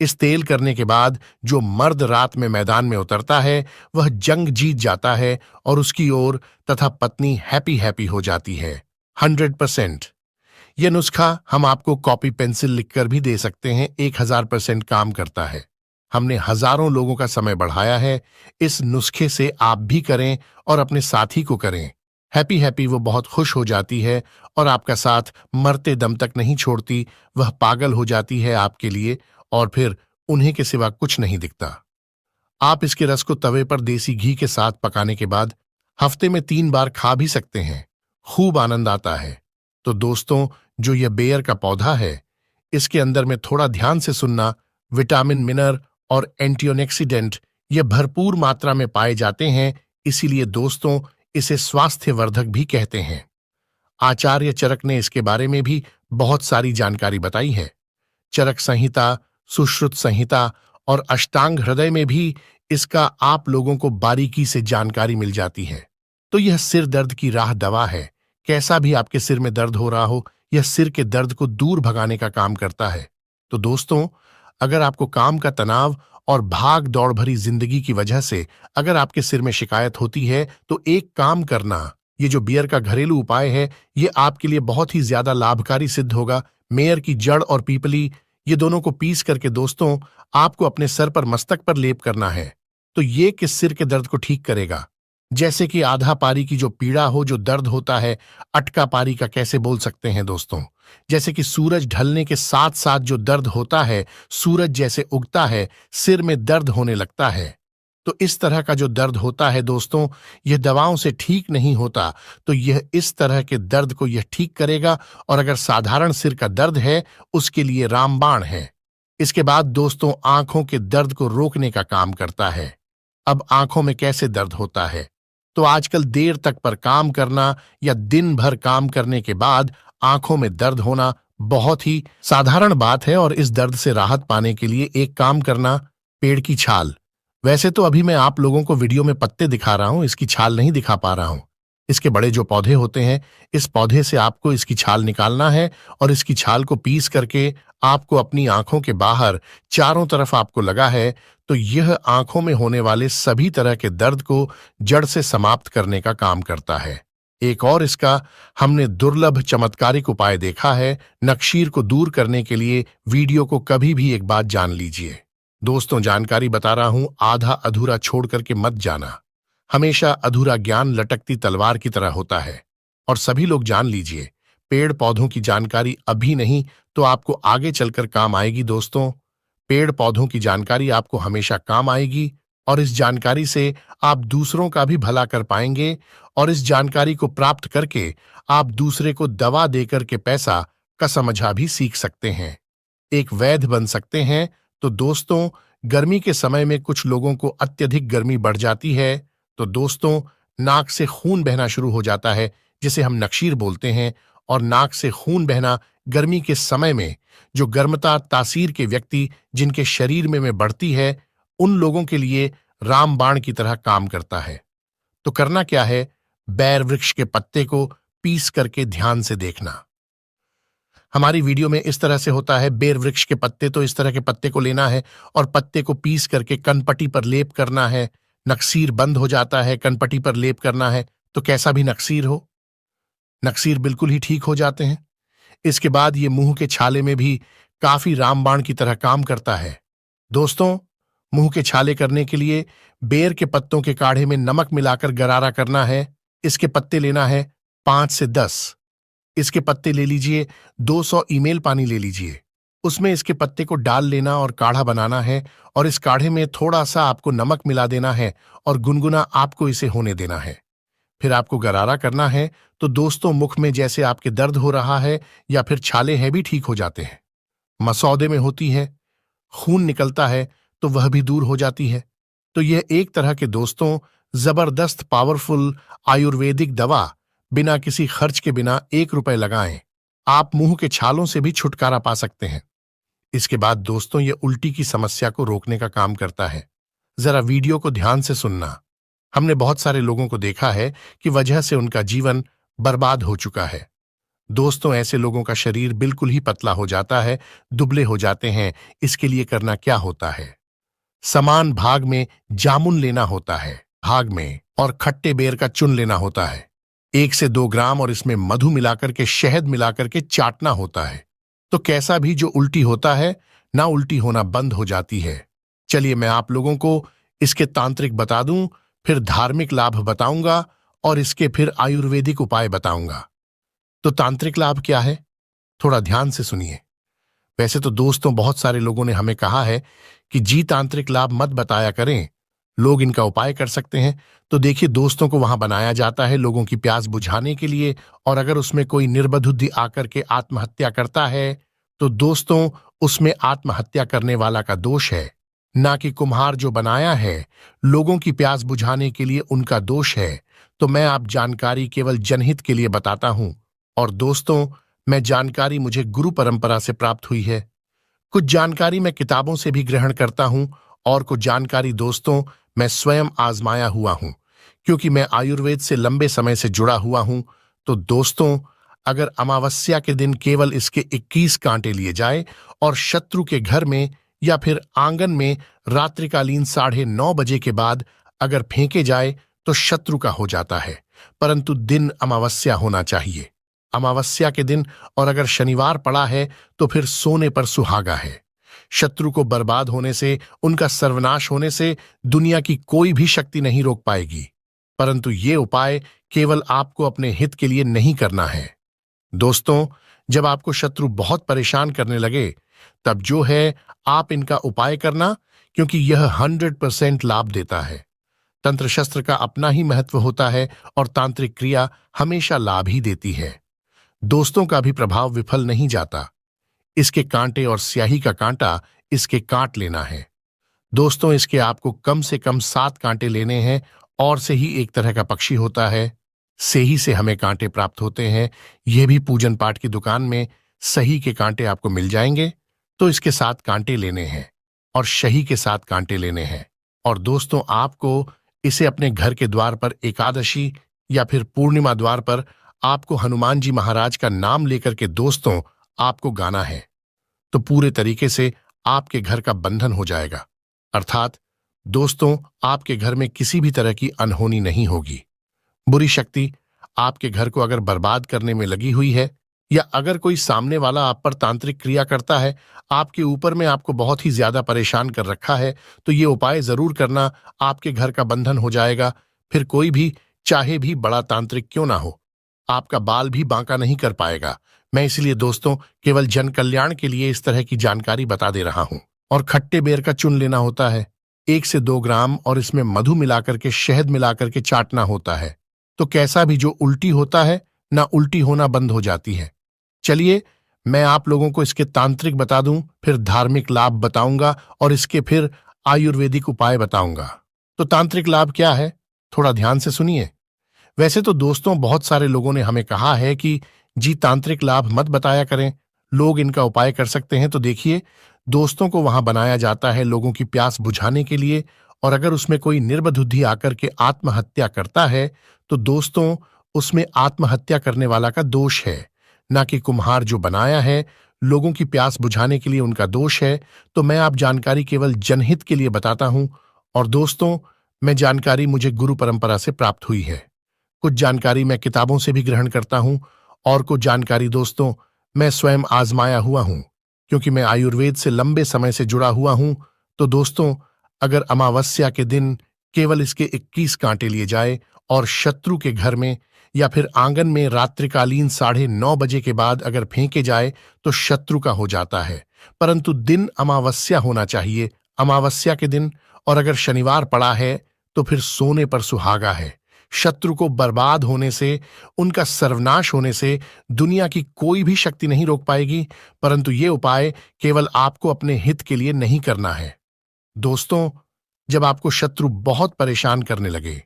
इस तेल करने के बाद जो मर्द रात में मैदान में उतरता है वह जंग जीत जाता है और उसकी ओर तथा पत्नी हैप्पी हैप्पी हो जाती है 100%। यह नुस्खा हम आपको कॉपी पेंसिल लिखकर भी दे सकते हैं, 1000% काम करता है। हमने हजारों लोगों का समय बढ़ाया है। इस नुस्खे से आप भी करें और अपने साथी को करें। हैप्पी हैप्पी वो बहुत खुश हो जाती है और आपका साथ मरते दम तक नहीं छोड़ती, वह पागल हो जाती है आपके लिए और फिर उन्हें के सिवा कुछ नहीं दिखता। आप इसके रस को तवे पर देसी घी के साथ पकाने के बाद हफ्ते में 3 बार खा भी सकते हैं, खूब आनंद आता है। तो दोस्तों जो यह बेर का पौधा है, इसके अंदर में थोड़ा ध्यान से सुनना, विटामिन मिनरल और एंटीऑक्सीडेंट ये भरपूर मात्रा में पाए जाते हैं, इसीलिए दोस्तों इसे स्वास्थ्यवर्धक भी कहते हैं। आचार्य चरक ने इसके बारे में भी बहुत सारी जानकारी बताई है। चरक संहिता, सुश्रुत संहिता और अष्टांग हृदय में भी इसका आप लोगों को बारीकी से जानकारी मिल जाती है। तो यह सिर दर्द की राह दवा है। कैसा भी आपके सिर में दर्द हो रहा हो, यह सिर के दर्द को दूर भगाने का काम करता है। तो दोस्तों अगर आपको काम का तनाव और भाग दौड़ भरी जिंदगी की वजह से अगर आपके सिर में शिकायत होती है तो एक काम करना, ये जो बियर का घरेलू उपाय है ये आपके लिए बहुत ही ज्यादा लाभकारी सिद्ध होगा। मेयर की जड़ और पीपली ये दोनों को पीस करके दोस्तों आपको अपने सर पर मस्तक पर लेप करना है। तो ये किस सिर के दर्द को ठीक करेगा, जैसे कि आधा पारी की जो पीड़ा हो, जो दर्द होता है, अटका पारी का कैसे बोल सकते हैं दोस्तों, जैसे कि सूरज ढलने के साथ साथ जो दर्द होता है, सूरज जैसे उगता है सिर में दर्द होने लगता है। तो इस तरह का जो दर्द होता है दोस्तों, यह दवाओं से ठीक नहीं होता, तो यह इस तरह के दर्द को यह ठीक करेगा। और अगर साधारण सिर का दर्द है उसके लिए रामबाण है। इसके बाद दोस्तों आंखों के दर्द को रोकने का काम करता है। अब आंखों में कैसे दर्द होता है, तो आजकल देर तक पर काम करना या दिन भर काम करने के बाद आंखों में दर्द होना बहुत ही साधारण बात है। और इस दर्द से राहत पाने के लिए एक काम करना, पेड़ की छाल। वैसे तो अभी मैं आप लोगों को वीडियो में पत्ते दिखा रहा हूं, इसकी छाल नहीं दिखा पा रहा हूं। इसके बड़े जो पौधे होते हैं, इस पौधे से आपको इसकी छाल निकालना है और इसकी छाल को पीस करके आपको अपनी आंखों के बाहर चारों तरफ आपको लगा है, तो यह आंखों में होने वाले सभी तरह के दर्द को जड़ से समाप्त करने का काम करता है। एक और इसका हमने दुर्लभ चमत्कारिक उपाय देखा है। नक्शीर को दूर करने के लिए वीडियो को कभी भी एक बात जान लीजिए। दोस्तों जानकारी बता रहा हूं, आधा अधूरा छोड़ करके मत जाना। हमेशा अधूरा ज्ञान लटकती तलवार की तरह होता है और सभी लोग जान लीजिए, पेड़ पौधों की जानकारी अभी नहीं तो आपको आगे चलकर काम आएगी दोस्तों। पेड़ पौधों की जानकारी आपको हमेशा काम आएगी और इस जानकारी से आप दूसरों का भी भला कर पाएंगे और इस जानकारी को प्राप्त करके आप दूसरे को दवा देकर के पैसा का समझा भी सीख सकते हैं, एक वैद्य बन सकते हैं। तो दोस्तों, गर्मी के समय में कुछ लोगों को अत्यधिक गर्मी बढ़ जाती है, तो दोस्तों नाक से खून बहना शुरू हो जाता है, जिसे हम नक्शीर बोलते हैं। और नाक से खून बहना गर्मी के समय में जो गर्मता तासीर के व्यक्ति जिनके शरीर में बढ़ती है, उन लोगों के लिए रामबाण की तरह काम करता है। तो करना क्या है, बैर वृक्ष के पत्ते को पीस करके ध्यान से देखना। हमारी वीडियो में इस तरह से होता है, बेर वृक्ष के पत्ते, तो इस तरह के पत्ते को लेना है और पत्ते को पीस करके कनपटी पर लेप करना है। नक्सीर बंद हो जाता है, कनपटी पर लेप करना है, तो कैसा भी नक्सीर हो, नक्सीर बिल्कुल ही ठीक हो जाते हैं। इसके बाद ये मुंह के छाले में भी काफी रामबाण की तरह काम करता है। दोस्तों, मुंह के छाले करने के लिए बेर के पत्तों के काढ़े में नमक मिलाकर गरारा करना है। इसके पत्ते लेना है 5 से 10। इसके पत्ते ले लीजिए, 200 ईमेल पानी ले लीजिए, उसमें इसके पत्ते को डाल लेना और काढ़ा बनाना है और इस काढ़े में थोड़ा सा आपको नमक मिला देना है और गुनगुना आपको इसे होने देना है। फिर आपको गरारा करना है। तो दोस्तों, मुख में जैसे आपके दर्द हो रहा है या फिर छाले हैं भी ठीक हो जाते हैं। मसौदे में होती है, खून निकलता है तो वह भी दूर हो जाती है। तो यह एक तरह के दोस्तों जबरदस्त पावरफुल आयुर्वेदिक दवा, बिना किसी खर्च के, बिना 1 रुपए लगाएं आप मुंह के छालों से भी छुटकारा पा सकते हैं। इसके बाद दोस्तों, यह उल्टी की समस्या को रोकने का काम करता है। जरा वीडियो को ध्यान से सुनना। हमने बहुत सारे लोगों को देखा है कि वजह से उनका जीवन बर्बाद हो चुका है। दोस्तों, ऐसे लोगों का शरीर बिल्कुल ही पतला हो जाता है, दुबले हो जाते हैं। इसके लिए करना क्या होता है, समान भाग में जामुन लेना होता है, भाग में, और खट्टे बेर का चुन लेना होता है 1 से 2 ग्राम, और इसमें मधु मिलाकर के, शहद मिलाकर के चाटना होता है। तो कैसा भी जो उल्टी होता है ना, उल्टी होना बंद हो जाती है। चलिए मैं आप लोगों को इसके तांत्रिक बता दूं, फिर धार्मिक लाभ बताऊंगा और इसके फिर आयुर्वेदिक उपाय बताऊंगा। तो तांत्रिक लाभ क्या है, थोड़ा ध्यान से सुनिए। वैसे तो दोस्तों बहुत सारे लोगों ने हमें कहा है कि जी तांत्रिक लाभ मत बताया करें, लोग इनका उपाय कर सकते हैं। तो देखिए दोस्तों, को वहां बनाया जाता है लोगों की प्यास बुझाने के लिए, और अगर उसमें कोई निर्बुद्धि आकर के आत्महत्या करता है तो दोस्तों उसमें आत्महत्या करने वाला का दोष है, ना कि कुम्हार जो बनाया है लोगों की प्यास बुझाने के लिए उनका दोष है। तो मैं आप जानकारी केवल जनहित के लिए बताता हूं। और दोस्तों, मैं जानकारी मुझे गुरु परंपरा से प्राप्त हुई है। कुछ जानकारी मैं किताबों से भी ग्रहण करता हूं और कुछ जानकारी दोस्तों मैं स्वयं आजमाया हुआ हूं, क्योंकि मैं आयुर्वेद से लंबे समय से जुड़ा हुआ हूं। तो दोस्तों, अगर अमावस्या के दिन केवल इसके 21 कांटे लिए जाए और शत्रु के घर में या फिर आंगन में रात्रिकालीन 9:30 बजे के बाद अगर फेंके जाए तो शत्रु का हो जाता है, परंतु दिन अमावस्या होना चाहिए, अमावस्या के दिन। और अगर शनिवार पड़ा है तो फिर सोने पर सुहागा है। शत्रु को बर्बाद होने से, उनका सर्वनाश होने से दुनिया की कोई भी शक्ति नहीं रोक पाएगी। परंतु ये उपाय केवल आपको अपने हित के लिए नहीं करना है। दोस्तों, जब आपको शत्रु बहुत परेशान करने लगे तब जो है आप इनका उपाय करना, क्योंकि यह 100% लाभ देता है। तंत्र शस्त्र का अपना ही महत्व होता है और तांत्रिक क्रिया हमेशा लाभ ही देती है। दोस्तों का भी प्रभाव विफल नहीं जाता। इसके कांटे और स्याही का कांटा इसके काट लेना है। दोस्तों, इसके आपको कम से कम 7 कांटे लेने हैं, और से ही एक तरह का पक्षी होता है, से ही से हमें कांटे प्राप्त होते हैं। यह भी पूजन पाठ की दुकान में सही के कांटे आपको मिल जाएंगे। तो इसके 7 कांटे लेने हैं और शही के 7 कांटे लेने हैं। और दोस्तों, आपको इसे अपने घर के द्वार पर एकादशी या फिर पूर्णिमा द्वार पर आपको हनुमान जी महाराज का नाम लेकर के दोस्तों आपको गाना है। तो पूरे तरीके से आपके घर का बंधन हो जाएगा, अर्थात दोस्तों आपके घर में किसी भी तरह की अनहोनी नहीं होगी। बुरी शक्ति आपके घर को अगर बर्बाद करने में लगी हुई है, या अगर कोई सामने वाला आप पर तांत्रिक क्रिया करता है, आपके ऊपर में आपको बहुत ही ज्यादा परेशान कर रखा है, तो ये उपाय जरूर करना, आपके घर का बंधन हो जाएगा। फिर कोई भी चाहे भी बड़ा तांत्रिक क्यों ना हो, आपका बाल भी बांका नहीं कर पाएगा। मैं इसलिए दोस्तों केवल जन कल्याण के लिए इस तरह की जानकारी बता दे रहा हूं। और खट्टे बेर का चुन लेना होता है 1 से 2 ग्राम, और इसमें मधु मिलाकर के, शहद मिलाकर के चाटना होता है। तो कैसा भी जो उल्टी होता है ना, उल्टी होना बंद हो जाती है। चलिए मैं आप लोगों को इसके तांत्रिक बता दूं, फिर धार्मिक लाभ बताऊंगा और इसके फिर आयुर्वेदिक उपाय बताऊंगा। तो तांत्रिक लाभ क्या है, थोड़ा ध्यान से सुनिए। वैसे तो दोस्तों बहुत सारे लोगों ने हमें कहा है कि जी तांत्रिक लाभ मत बताया करें, लोग इनका उपाय कर सकते हैं। तो देखिए दोस्तों को वहां बनाया जाता है लोगों की प्यास बुझाने के लिए, और अगर उसमें कोई निर्बुद्धि आकर के आत्महत्या करता है तो दोस्तों उसमें आत्महत्या करने वाला का दोष है, ना कि कुम्हार जो बनाया है लोगों की प्यास बुझाने के लिए उनका दोष है। तो मैं आप जानकारी केवल जनहित के लिए बताता हूं। और दोस्तों मैं जानकारी मुझे गुरु परंपरा से प्राप्त हुई है, कुछ जानकारी मैं किताबों से भी ग्रहण करता हूं, और कुछ जानकारी दोस्तों मैं स्वयं आजमाया हुआ हूं, क्योंकि मैं आयुर्वेद से लंबे समय से जुड़ा हुआ हूं। तो दोस्तों अगर अमावस्या के दिन केवल इसके 21 कांटे लिए जाए और शत्रु के घर में या फिर आंगन में रात्रिकालीन 9:30 बजे के बाद अगर फेंके जाए तो शत्रु का हो जाता है। परंतु दिन अमावस्या होना चाहिए, अमावस्या के दिन। और अगर शनिवार पड़ा है तो फिर सोने पर सुहागा है। शत्रु को बर्बाद होने से, उनका सर्वनाश होने से दुनिया की कोई भी शक्ति नहीं रोक पाएगी। परंतु ये उपाय केवल आपको अपने हित के लिए नहीं करना है। दोस्तों जब आपको शत्रु बहुत परेशान करने लगे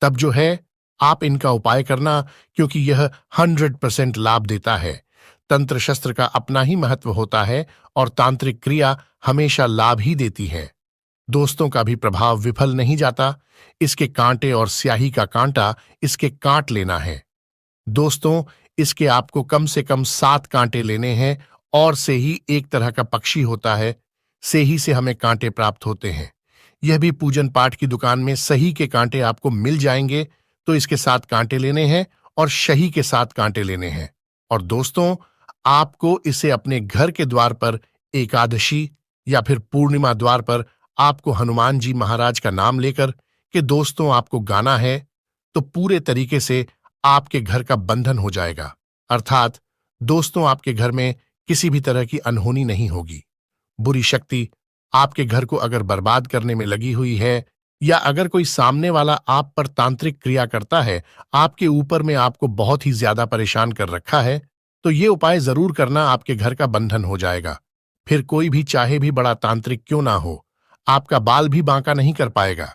तब जो है आप इनका उपाय करना, क्योंकि यह 100% लाभ देता है। तंत्र शस्त्र का अपना ही महत्व होता है और तांत्रिक क्रिया हमेशा लाभ ही देती है। दोस्तों का भी प्रभाव विफल नहीं जाता। इसके कांटे और स्याही का कांटा इसके काट लेना है। दोस्तों इसके आपको कम से कम 7 कांटे लेने हैं, और से ही एक तरह का पक्षी होता है, से ही से हमें कांटे प्राप्त होते हैं। यह भी पूजन पाठ की दुकान में सही के कांटे आपको मिल जाएंगे। तो इसके 7 कांटे लेने हैं और शही के 7 कांटे लेने हैं। और दोस्तों आपको इसे अपने घर के द्वार पर एकादशी या फिर पूर्णिमा द्वार पर आपको हनुमान जी महाराज का नाम लेकर कि दोस्तों आपको गाना है, तो पूरे तरीके से आपके घर का बंधन हो जाएगा। अर्थात दोस्तों आपके घर में किसी भी तरह की अनहोनी नहीं होगी। बुरी शक्ति आपके घर को अगर बर्बाद करने में लगी हुई है, या अगर कोई सामने वाला आप पर तांत्रिक क्रिया करता है, आपके ऊपर में आपको बहुत ही ज्यादा परेशान कर रखा है, तो ये उपाय जरूर करना, आपके घर का बंधन हो जाएगा। फिर कोई भी चाहे भी बड़ा तांत्रिक क्यों ना हो, आपका बाल भी बांका नहीं कर पाएगा।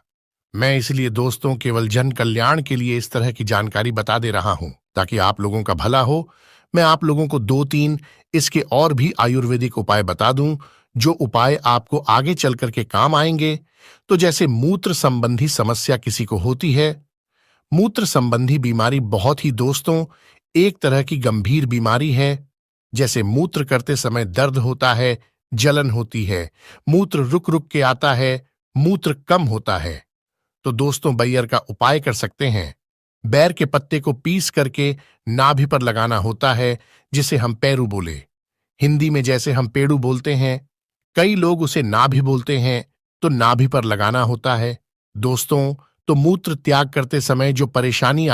मैं इसलिए दोस्तों केवल जन कल्याण के लिए इस तरह की जानकारी बता दे रहा हूं, ताकि आप लोगों का भला हो। मैं आप लोगों को 2-3 इसके और भी आयुर्वेदिक उपाय बता दूं, जो उपाय आपको आगे चल करके काम आएंगे। तो जैसे मूत्र संबंधी समस्या किसी को होती है, मूत्र संबंधी बीमारी बहुत ही दोस्तों एक तरह की गंभीर बीमारी है। जैसे मूत्र करते समय दर्द होता है, जलन होती है, मूत्र रुक रुक के आता है, मूत्र कम होता है, तो दोस्तों बैयर का उपाय कर सकते हैं। बैर के पत्ते को पीस करके नाभि पर लगाना होता है, जिसे हम पैरू बोले। हिंदी में जैसे हम पेड़ू बोलते हैं, कई लोग उसे नाभि बोलते हैं, तो नाभि पर लगाना होता है। दोस्तों तो मूत्र त्याग करते समय जो परेशानी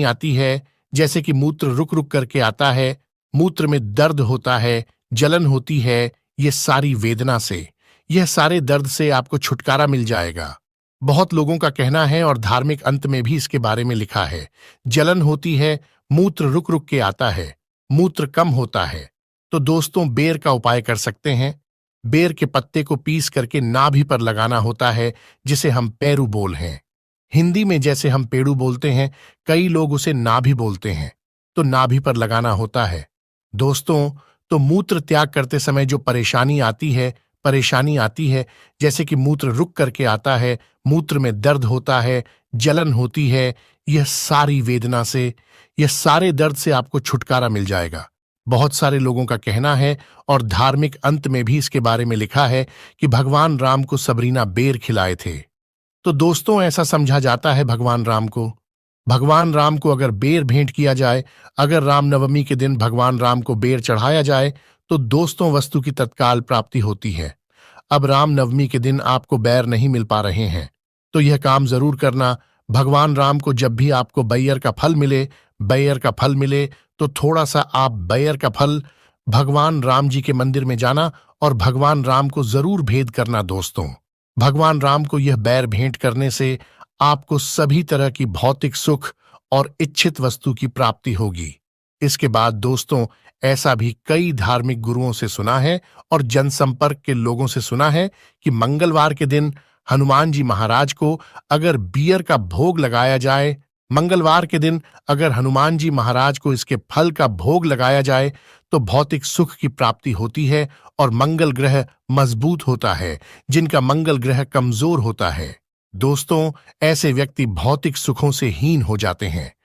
आती है, जैसे कि मूत्र रुक रुक करके आता है, मूत्र में दर्द होता है, जलन होती है, ये सारी वेदना से, यह सारे दर्द से आपको छुटकारा मिल जाएगा। बहुत लोगों का कहना है और धार्मिक अंत में भी इसके बारे में लिखा है, जलन होती है, मूत्र रुक रुक के आता है, मूत्र कम होता है, तो दोस्तों बेर का उपाय कर सकते हैं। बेर के पत्ते को पीस करके नाभि पर लगाना होता है, जिसे हम पैरू बोल हैं। हिंदी में जैसे हम पेड़ू बोलते हैं, कई लोग उसे नाभि बोलते हैं, तो नाभि पर लगाना होता है। दोस्तों तो मूत्र त्याग करते समय जो परेशानी आती है, जैसे कि मूत्र रुक करके आता है, मूत्र में दर्द होता है, जलन होती है, यह सारी वेदना से, यह सारे दर्द से आपको छुटकारा मिल जाएगा। बहुत सारे लोगों का कहना है और धार्मिक अंत में भी इसके बारे में लिखा है कि भगवान राम को सबरीना बेर खिलाए थे। तो दोस्तों ऐसा समझा जाता है भगवान राम को अगर बेर भेंट किया जाए, अगर रामनवमी के दिन भगवान राम को बेर चढ़ाया जाए, तो दोस्तों वस्तु की तत्काल प्राप्ति होती है। अब रामनवमी के दिन आपको बैर नहीं मिल पा रहे हैं, तो यह काम जरूर करना। भगवान राम को जब भी आपको बैयर का फल मिले, बैर का फल मिले तो थोड़ा सा आप बैर का फल भगवान राम जी के मंदिर में जाना और भगवान राम को जरूर भेंट करना दोस्तों। भगवान राम को यह बैर भेंट करने से आपको सभी तरह की भौतिक सुख और इच्छित वस्तु की प्राप्ति होगी। इसके बाद दोस्तों, ऐसा भी कई धार्मिक गुरुओं से सुना है और जनसंपर्क के लोगों से सुना है कि मंगलवार के दिन हनुमान जी महाराज को अगर बियर का भोग लगाया जाए, मंगलवार के दिन अगर हनुमान जी महाराज को इसके फल का भोग लगाया जाए तो भौतिक सुख की प्राप्ति होती है और मंगल ग्रह मजबूत होता है, जिनका मंगल ग्रह कमजोर होता है दोस्तों, ऐसे व्यक्ति भौतिक सुखों से हीन हो जाते हैं।